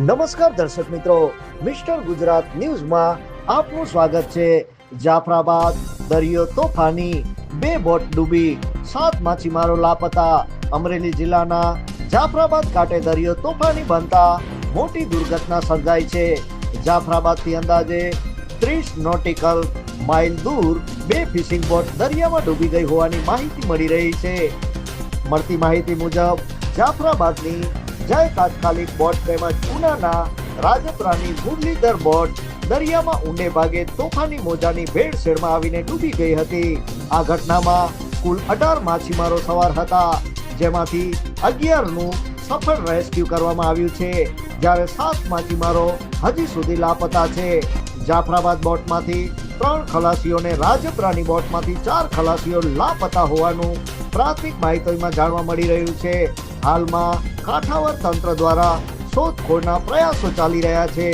નમસ્કાર દર્શક મિત્રો, મિસ્ટર ગુજરાત ન્યૂઝમાં આપનું સ્વાગત છે। જાફરાબાદ દરિયો તોફાની, 2 બોટ ડૂબી, 7 માછીમારો લાપતા। અમરેલી જિલ્લાના જાફરાબાદ કાંઠે દરિયો તોફાની બનતા મોટી દુર્ઘટના સર્જાઈ છે। જાફરાબાદથી અંદાજે 30 નોટિકલ માઇલ દૂર 2 ફિશિંગ બોટ દરિયામાં ડૂબી ગઈ હોવાની માહિતી મળી રહી છે। મળતી માહિતી મુજબ જાફરાબાદની જય તાત્કાલિક બોટ તેમજ ઉનાના રાજપરાની મુરલીધર બોટ દરિયામાં ઊંડે ભાગે તોફાની મોજાની ભેળસેળમાં આવીને ડૂબી ગઈ હતી। આ ઘટનામાં કુલ 18 માછીમારો સવાર હતા, જેમાંથી 11નું સફળ રેસ્ક્યુ કરવામાં આવ્યું છે, જ્યારે 7 માછીમારો હજી સુધી લાપતા છે। જાફરાબાદ બોટમાંથી 3 ખલાસીઓને, રાજપરાની બોટમાંથી 4 ખલાસીઓ લાપતા હોવાનું પ્રાથમિક માહિતીમાં જાણવા મળી રહ્યું છે। હાલમાં કાંઠાવર તંત્ર દ્વારા શોધખોળના પ્રયાસો ચાલી રહ્યા છે,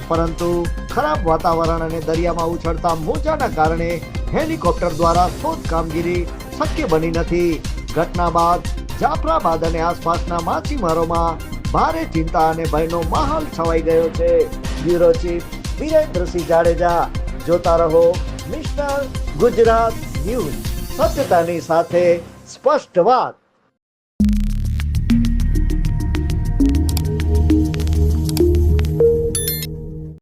પરંતુ ખરાબ વાતાવરણ અને દરિયામાં ઉછળતા મોજાના કારણે હેલિકોપ્ટર દ્વારા શોધ કામગીરી શક્ય બની નથી। ઘટના બાદ જાફરાબાદ અને આસપાસના માછીમારોમાં ભારે ચિંતા અને ભયનો માહોલ છવાઈ ગયો છે। Bureau chief Virendrasinh Jadeja. જોતા રહો મિસ્ટર ગુજરાત ન્યૂઝ, સત્યતાની સાથે સ્પષ્ટ વાત।